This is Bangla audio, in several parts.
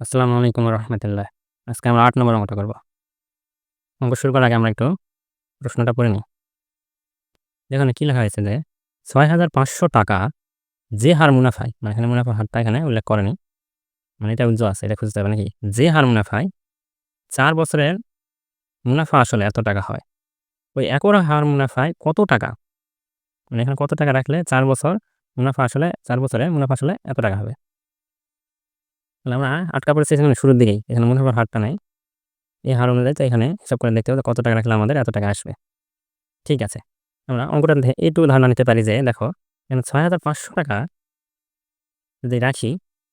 আসসালামু আলাইকুম রহমতুল্লাহ। আজকে আমরা ৮ নম্বর অঙ্কটা করব। অঙ্ক শুরু করার আগে আমরা একটু প্রশ্নটা পড়ে নিই। এখানে কি লেখা হয়েছে যে ৬,৫০০ টাকা যে হার মুনাফায়, মানে এখানে মুনাফার হারটা এখানে উল্লেখ করেনি। মানে এটা উজ্জ্বল আছে, এটা খুঁজতে হবে নাকি? যে হার মুনাফায় ৪ বছরের মুনাফা আসলে এত টাকা হয়। ওই একই হার মুনাফায় কত টাকা? মানে এখানে কত টাকা রাখলে ৪ বছর মুনাফা আসলে ৪ বছরে মুনাফা আসলে এত টাকা হবে। তাহলে আমরা আটকা পড়েছি এখানে শুরুর দিকেই। এখানে মুনাফার হারটা নাই। এই হার অনুযায়ী তো এখানে হিসাব করে দেখতে হবে কত টাকা রাখলে আমাদের এত টাকা আসবে। ঠিক আছে। আমরা অঙ্কটা এইটুকু ধারণা নিতে পারি যে দেখো, এখানে ৬,৫০০ টাকা যদি রাখি,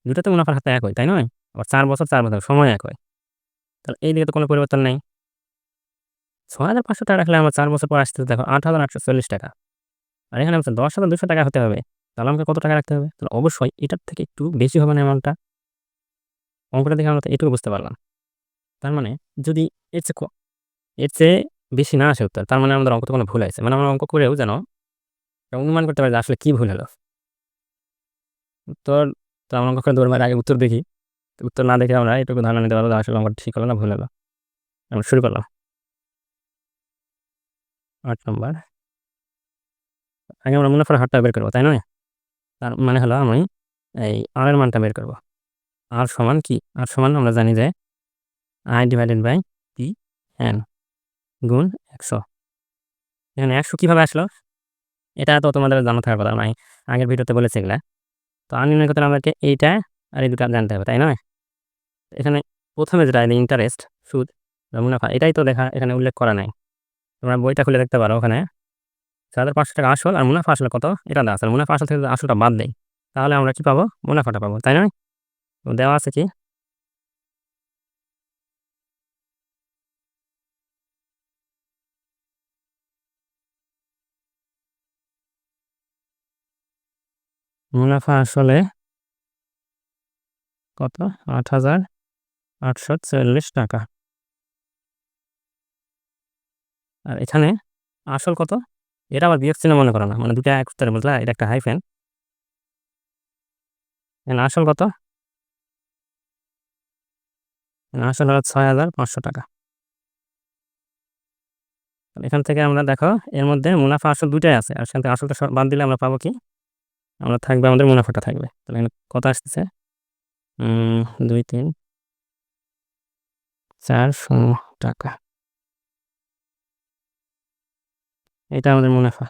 দুটোতে মুনাফার হারটা একই, তাই নয়? আবার ৪ বছর ৪ বছর সময় একই। তাহলে এই দিকে তো কোনো পরিবর্তন নেই। ৬,৫০০ টাকা রাখলে আমার ৪ বছর পর আসতেছে দেখো ৮,৮৪০ টাকা। আর এখানে হচ্ছে ১০,২০০ টাকা হতে হবে। তাহলে আমাকে কত টাকা রাখতে হবে? তাহলে অবশ্যই এটার থেকে একটু বেশি হবে না অ্যামাউন্টটা? অঙ্কটা দেখে আমরা তো এটুকু বুঝতে পারলাম। তার মানে যদি এর চেয়ে এর চেয়ে বেশি না আসে উত্তর, তার মানে আমাদের অঙ্কতে কোনো ভুল হয়েছে। মানে আমরা অঙ্ক করেও যেন অনুমান করতে পারি যে আসলে কি ভুল হলো। উত্তর তো আমরা অঙ্ক করে দৌড় আগে উত্তর দেখি। উত্তর না দেখে আমরা এটুকু ধারণা নিতে পারবো যে আসলে অঙ্কটা ঠিক হলো না ভুল হলো। আমরা শুরু করলাম। ৮ নম্বর। আগে আমরা মুনাফার হারটা বের করব, তাই নয়? তার মানে হলো আমি এই আর এর মানটা বের করব। আর সমান কি? আর সমান আমরা জানি যে i divided by P N গুণ ১০০। এখানে ১০০ কিভাবে আসলো? এটা তো তোমাদের জানা থাকার কথা। আমি আগের ভিডিওতে বলেছি এগুলা। তো নির্ণয় করতে আমাদেরকে এইটা আর এই দুটা জানতে হবে, তাই নয়? এখানে প্রথমে যেটা ইন্টারেস্ট, সুদ বা মুনাফা, এটাই তো এখানে উল্লেখ করা নাই। তোমরা বইটা খুলে দেখতে পারো। ওখানে ৬,৫০০ টাকা আসল আর মুনাফা আসলে কত এটা দেওয়া আছে। মুনাফা আসল থেকে যদি আসলটা বাদ দেই, তাহলে আমরা কি পাবো? মুনাফাটা পাবো, তাই নয়? তো দেওয়া আছে কি? মুনাফা আসলে কত? ৮,৮৪০ টাকা। আর এখানে আসল কত? এটা আবার বিয়োগ চিহ্ন মনে করো না। মানে দুটা একত্রে, বুঝলা? এটা একটা হাইফেন। এখানে আসল কত? এখানে আসল হলো ৬,৫০০ টাকা। তাহলে এখান থেকে আমরা দেখো এর মধ্যে মুনাফা আসল দুটাই আছে। আর সেখান থেকে আসলটা বাদ দিলে আমরা পাবো কি? আমরা থাকবে আমাদের মুনাফাটা থাকবে। তাহলে এখানে কত আসতেছে? ২, ৩, ৪ টাকা। এটা আমাদের মুনাফা।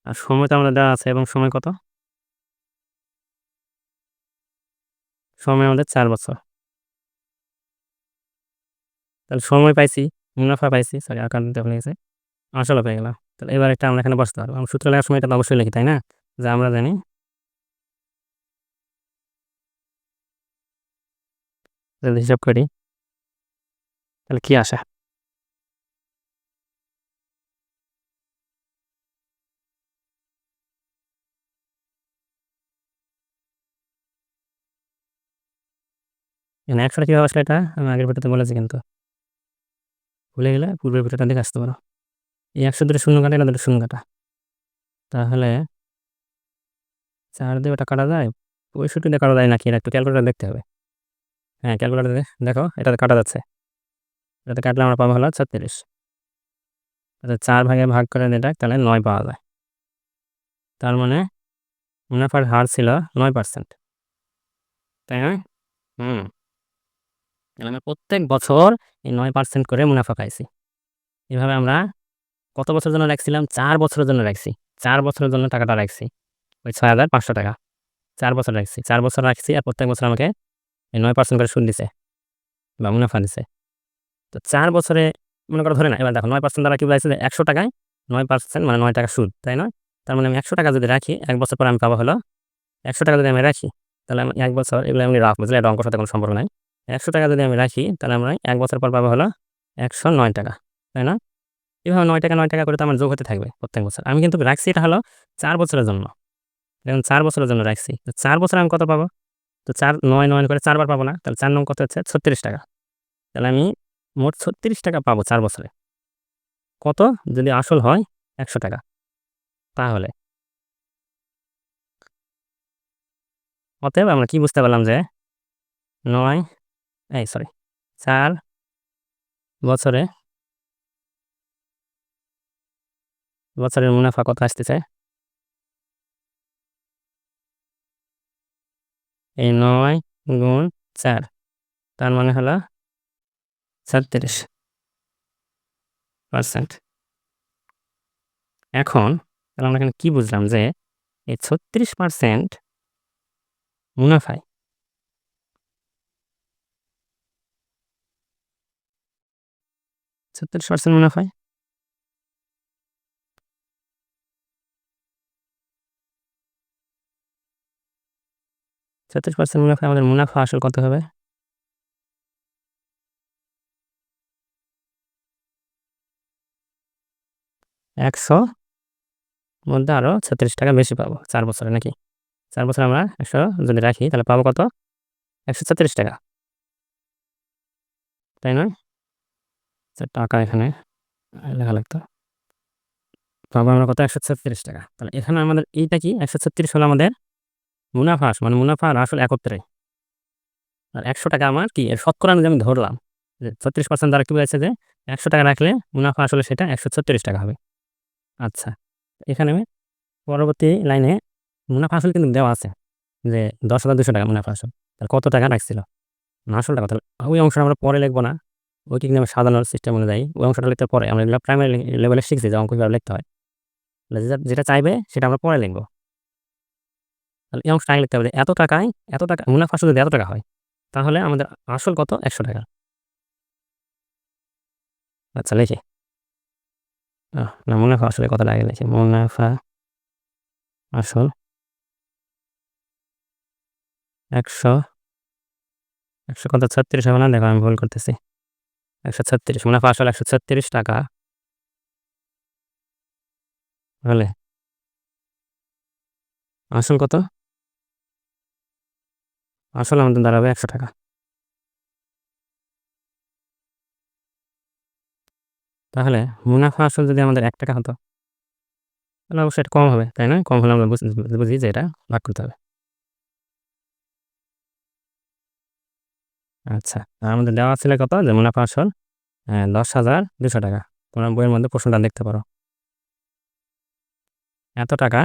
আর সময় তো আমাদের দেওয়া আছে এবং সময় কত? সময় আমাদের ৪ বছর। তাহলে সময় পাইছি, মুনাফা পাইছি, সরি আকার দিতে ভুলে গেছি। আসলও পেয়ে গেলাম। তাহলে এবার এটা আমরা এখানে বসাতে পারবো। আমরা সূত্র লেখার সময় এটা তো অবশ্যই লিখি, তাই না? যে আমরা জানি যদি হিসাব করি তাহলে কি আসে? এখানে ১০০ টা কিভাবে আসলে এটা আমি আগের ভিডিওতে বলেছি কিন্তু। ভুলে গেলে পূর্বের ভিডিওটা দেখে আসতে পারো। এই ১০০ দুটো শূন্য কাটা, এটা দুটো শূন্য কাটা। তাহলে ৪ দিয়ে ওটা কাটা যায়, ৬৫ দিয়ে কাটা যায় নাকি? এটা একটু ক্যালকুলেটর দেখতে হবে। হ্যাঁ, ক্যালকুলেটর দেখো এটাতে কাটা যাচ্ছে। এটাতে কাটলে আমরা পাবো হলো ৩৬। আচ্ছা ৪ ভাগে ভাগ করে এটা তাহলে ৯ পাওয়া যায়। তার মানে মুনাফার হার ছিল ৯%, তাই না? হুম। তাহলে আমরা প্রত্যেক বছর এই ৯% করে মুনাফা পাইছি। এভাবে আমরা কত বছরের জন্য রাখছিলাম? ৪ বছরের জন্য রাখছি। ৪ বছরের জন্য টাকাটা রাখছি। ওই ৬,৫০০ টাকা। ৪ বছর রাখছি। ৪ বছর রাখছি আর প্রত্যেক বছর আমাকে এই ৯% করে সুদ দিছে বা মুনাফা দিছে। তো ৪ বছরে মনে করো ধরে না, এবার দেখো ৯% দ্বারা কি বুঝাইছে যে ১০০ টাকায় ৯% মানে ৯ টাকা সুদ, তাই নয়? তার মানে আমি ১০০ টাকা যদি রাখি ১ বছর পরে আমি পাবো হলো ১০০ টাকা যদি আমি রাখি, তাহলে আমি ১ বছর, এগুলো আমি রাফ বুঝলে, এটা অঙ্কের সাথে কোনো সম্পর্ক নাই। ১০০ টাকা যদি আমি রাখি তাহলে আমরা ১ বছর পর পাবো হলো ১০৯ টাকা, তাই না? এভাবে ৯ টাকা ৯ টাকা করে তো আমার যোগ হতে থাকবে প্রত্যেক বছর। আমি কিন্তু রাখছি এটা হলো ৪ বছরের জন্য। এখন ৪ বছরের জন্য রাখছি। তো ৪ বছরে আমি কত পাবো? তো ৪ ৯ ৯ করে ৪ বার পাবো না। তাহলে ৪ নং কত হচ্ছে? ৩৬ টাকা। তাহলে আমি মোট ৩৬ টাকা পাবো ৪ বছরে। কত? যদি আসল হয় ১০০ টাকা। তাহলে অতএব আমরা কি বুঝতে পারলাম যে 9 সরি 4 বছরে বছরের মুনাফা কত আসতেছে? এই 9 গুণ 4, তার মানে হলো 36%। এখন তাহলে আমরা এখানে কি বুঝলাম যে এই 36% মুনাফায় 36% মুনাফায় 36% মুনাফায় আমাদের মুনাফা আসল কত হবে? 100 মধ্যে আরো 36 টাকা বেশি পাবো 4 বছরে নাকি? 4 বছরে আমরা 100 যদি রাখি তাহলে পাবো কত? 136 টাকা। তাই নয়? আচ্ছা, টাকা এখানে লেখা লাগতো। পাবো আমরা কত? 136 টাকা। তাহলে এখানে আমাদের এইটা কি? 136 হলো আমাদের মুনাফা মানে মুনাফা আর আসল একত্রে। আর 100 টাকা আমার কি এর শতকরা অনুযায়ী আমি ধরলাম যে 36% দ্বারা কি বোঝাচ্ছে যে 100 টাকা রাখলে মুনাফা আসলে সেটা 136 টাকা হবে। আচ্ছা, এখানে পরবর্তী লাইনে মুনাফা আসল কিন্তু দেওয়া আছে যে 10,200 টাকা মুনাফা আসল। তাহলে কত টাকা রাখছিল? না আসলটা কত? ওই অংশটা আমরা পরে লিখব না। ওইটা কিন্তু আমরা সাজানোর সিস্টেম অনুযায়ী ওই অংশটা লিখতে পরে আমরা এগুলো প্রাইমারি লেভেলে শিখছি যে অঙ্ক কিভাবে লিখতে হয়। যেটা যেটা চাইবে সেটা আমরা পরে লিখব। তাহলে এই অংশটা আগে লিখতে হবে যে এত টাকা মুনাফা আসল যদি এত টাকা হয় তাহলে আমাদের আসল কত? 100 টাকা। আচ্ছা, লিখি। না, মুনাফা আসলে কতটা আগে লিখি। মুনাফা আসল 100 কত? 36 হবে না? দেখো আমি ভুল করতেছি। 136 মুনাফা আসল 136 টাকা হলে আসল কত? আসল আমাদের দাঁড়াবে 100 টাকা। তাহলে মুনাফা আসল যদি আমাদের 1 টাকা হতো তাহলে অবশ্যই এটা কম হবে, তাই না? কম হলে আমরা বুঝি যে এটা ভাগ করতে হবে। আচ্ছা, আমাদের দেওয়া ছিল কত? যে মুনাফা আসল 10,200 টাকা। তোমরা বইয়ের মধ্যে প্রশ্নটা দেখতে পারো। এত টাকা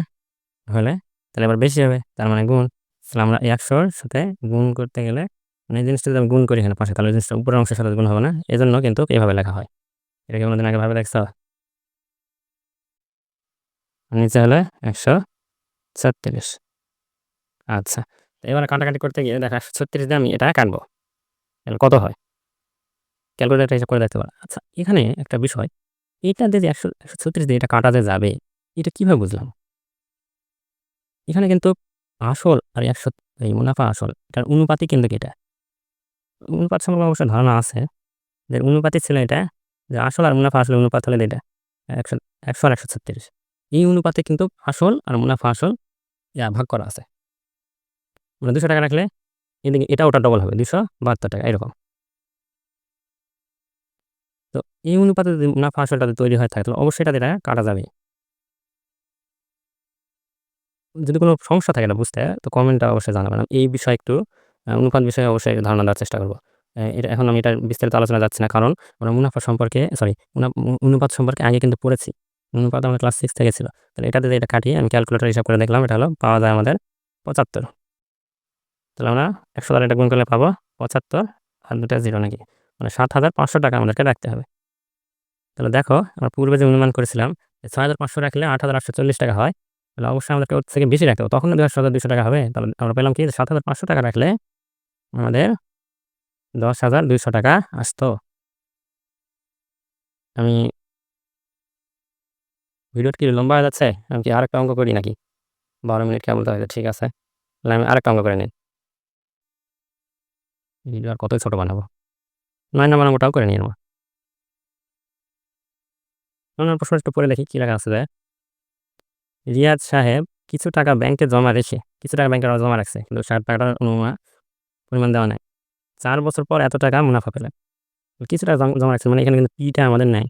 হলে তাহলে এবার বেশি হবে, তার মানে গুণ। তাহলে আমরা এই 100 র সাথে গুণ করতে গেলে মানে এই জিনিসটা যদি আমি গুণ করি এখানে পাশে তাহলে জিনিসটা উপরের অংশের সাথে গুণ হবে না। এজন্য কিন্তু এভাবে লেখা হয়। এটা কি কোনোদিন আগে ভাবে দেখছো? নিচে হলে 136। আচ্ছা, তো এবারে কাটাকাটি করতে গিয়ে দেখো 136 দিয়ে আমি এটা কাটবো। তাহলে কত হয়? ক্যালকুলেটর হিসাব করে দেখতে পারো। আচ্ছা, এখানে একটা বিষয়, এটা দিয়ে যে 136 দিয়ে এটা কাটা যে যাবে, এটা কিভাবে বুঝলাম? এখানে কিন্তু আসল আর 100 এই মুনাফা আসল এটার অনুপাতই কিন্তু এটা। অনুপাত সম্পর্কে অবশ্য ধারণা আছে যে অনুপাতই ছিল এটা, যে আসল আর মুনাফা আসলের অনুপাত হলো এটা 100 100 আর 136। এই অনুপাতে কিন্তু আসল আর মুনাফা আসল ভাগ করা আছে। মানে 200 টাকা রাখলে এদিকে এটা ওটা ডবল হবে 272 টাকা এরকম। তো এই অনুপাতে যদি মুনাফা আসলটা যদি তৈরি হয়ে থাকে তাহলে অবশ্যই এটা দিয়ে এটা কাটা যাবে। যদি কোনো সমস্যা থাকে এটা বুঝতে তো কমেন্টে অবশ্যই জানাবেন। আমি এই বিষয়ে একটু অনুপাত বিষয়ে অবশ্যই ধারণা দেওয়ার চেষ্টা করব। এটা এখন আমি এটার বিস্তারিত আলোচনা যাচ্ছি না। কারণ আমরা মুনাফা সম্পর্কে অনুপাত সম্পর্কে আগে কিন্তু পড়েছি। অনুপাত আমাদের ক্লাস 6 থেকে ছিল। তাহলে এটা দিয়ে এটা কাটিয়ে আমি ক্যালকুলেটর হিসাব করে দেখলাম, এটা হলো পাওয়া যায় আমাদের 75। তাহলে আমরা ১০০ দ্বারা এটা গুণ করলে পাবো 75 আর ২ টা 0 নাকি? মানে ৭,৫০০ টাকা আমাদেরকে রাখতে হবে। তাহলে দেখো আমরা পূর্বে যে অনুমান করেছিলাম যে ৬,৫০০ রাখলে ৮,৮৪০ টাকা হয়। তাহলে অবশ্যই আমাদেরকে ওর থেকে বেশি রাখতে হবে। তখন না ১০,২০০ টাকা হবে। তাহলে আমরা পেলাম কি ৭,৫০০ টাকা রাখলে আমাদের ১০,২০০ টাকা আসতো। আমি ভিডিওটা কি লম্বা হয়ে যাচ্ছে? আমি কি আরেকটা অঙ্ক করি নাকি? ১২ মিনিট কেবল তো হয়েছে, ঠিক আছে। তাহলে আমি আরেকটা অঙ্ক করে নিই। ভিডিও আর কতই ছোট বানাবো? ৯ নাম্বার অঙ্কটাও করে নিই আমরা। ৯ নম্বর প্রশ্নটা একটু পড়ে দেখি কি লেখা আছে যে, রিয়াজ সাহেব কিছু টাকা ব্যাংকে জমা রেখে কিছু টাকা ব্যাংকে জমা রাখছে। কিন্তু টাকাটার পরিমাণ দেওয়া নাই। ৪ বছর পর এত টাকা মুনাফা পেলেন। কিছু টাকা জমা রাখছে মানে এখানে কিন্তু পিটা আমাদের নাই।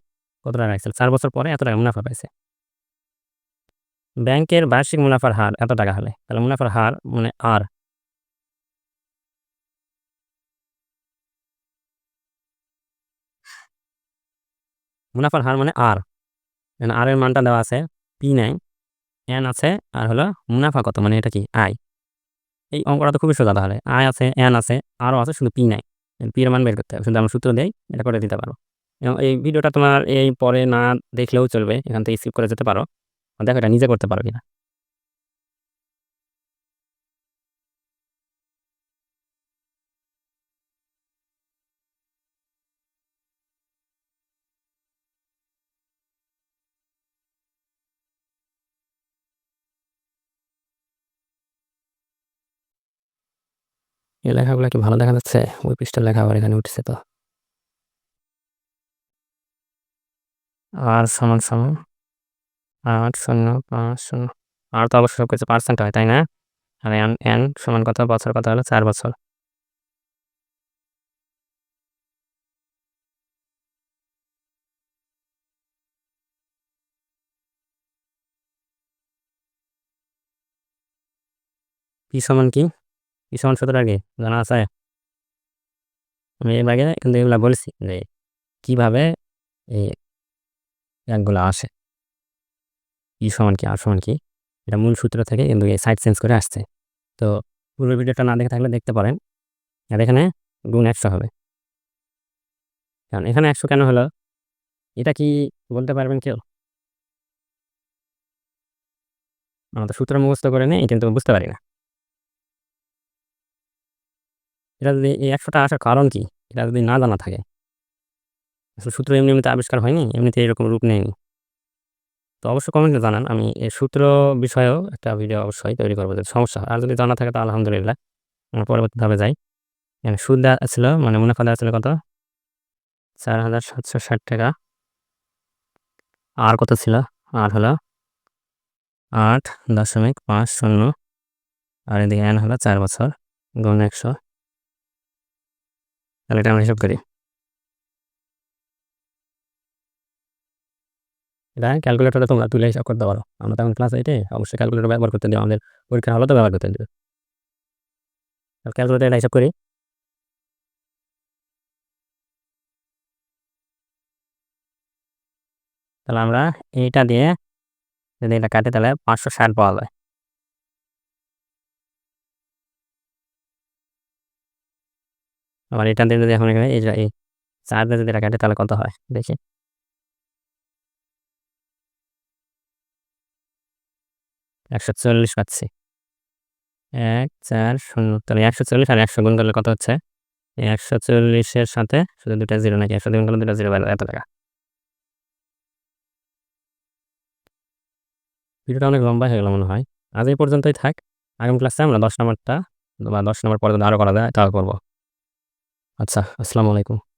কত টাকা রাখছিল? ৪ বছর পরে এত টাকা মুনাফা পাইছে। ব্যাংকের বার্ষিক মুনাফার হার এত টাকা হলে তাহলে মুনাফার হার মানে আর মুনাফার হার মানে আর, এখানে আর এর মানটা দেওয়া আছে P9, N আছে, আর হলো মুনাফা কত মানে এটা কি আয়। এই অঙ্কটা তো খুবই সোজা, তাহলে আয় আছে, N আছে, আরও আছে, শুধু P9, P এর মান বের করতে হবে, শুধু আমরা সূত্র দেই এটা করে দিতে পারো। এবং এই ভিডিওটা তোমার এই পরে না দেখলেও চলবে, এখান থেকে স্কিপ করে যেতে পারো, দেখো এটা নিজে করতে পারো কিনা। এই লেখাগুলো কি ভালো দেখা যাচ্ছে? ওই পৃষ্ঠার লেখা আবার এখানে উঠছে তো। আর সমান সমান 8,0,5,000, আর তো অবশ্য সবকিছু পার্সেন্ট হয়, তাই না? আর এন সমান কত, বছর কত হলো, 4 বছর। পি সমান কি? পি সমান সূত্রটা কি জানা আছে? আমি এর আগে কিন্তু এগুলা বলছি যে কিভাবে এই একগুলো আসে, ই সমান কি আর সমান কি, এটা মূল সূত্র থেকে কিন্তু এই সাইড চেঞ্জ করে আসছে। তো পুরো ভিডিওটা না দেখে থাকলে দেখতে পারেন। আর এখানে গুণ 100 হবে, কারণ এখানে 100 কেন হলো এটা কি বলতে পারবেন কেউ? আমরা তো সূত্র মুখস্থ করে নেই কিন্তু বুঝতে পারি না এটা যদি এই 100টা আসার কারণ কি, এটা যদি না জানা থাকে। আসলে সূত্র এমনি এমনিতে আবিষ্কার হয়নি, এমনিতে এরকম রূপ নেয়নি। তো অবশ্যই কমেন্টে জানান, আমি এই সূত্র বিষয়েও একটা ভিডিও অবশ্যই তৈরি করবো যদি সমস্যা হয়। আর যদি জানা থাকে তো আলহামদুলিল্লাহ, আমরা পরবর্তী ধাপে যাই। এখানে সুদ দেওয়া ছিল, মানে মুনাফা দেওয়া ছিল কত, 4,760 টাকা। আর কত ছিল, আর হলো 8.50, আর এদিকে এন হলো 4 বছর, গুণ 100। তাহলে এটা আমরা হিসাব করি। এটা ক্যালকুলেটরে তোমরা তুলে হিসাব করতে পারো, আমরা তখন ক্লাস 8-এ অবশ্যই ক্যালকুলেটর ব্যবহার করতে দিও, আমাদের পরীক্ষার হলে তো ব্যবহার করতে দিও। ক্যালকুলেটর এটা হিসাব করি। তাহলে আমরা এইটা দিয়ে যদি এটা কাটে তাহলে 560 পাওয়া যায়। আবার এটা দিয়ে যদি এখন এখানে এই যে এই 4 দিয়ে যদি এটা কাটে তাহলে কত হয় দেখি। 140 পাচ্ছি। 140, তাহলে 140 আর 100 গুণ করলে কত হচ্ছে? এই 140-এর সাথে শুধু দুটা জিরো, নাকি 100 গুণ করলে দুটা জিরো এত টাকা। ভিডিওটা অনেক লম্বা হয়ে গেল মনে হয়, আজ এই পর্যন্তই থাক। আগামী ক্লাসে আমরা 10 নম্বরটা বা 10 নম্বর পরে যদি আরো করা যায় তাও করবো। আচ্ছা, আসসালামু আলাইকুম।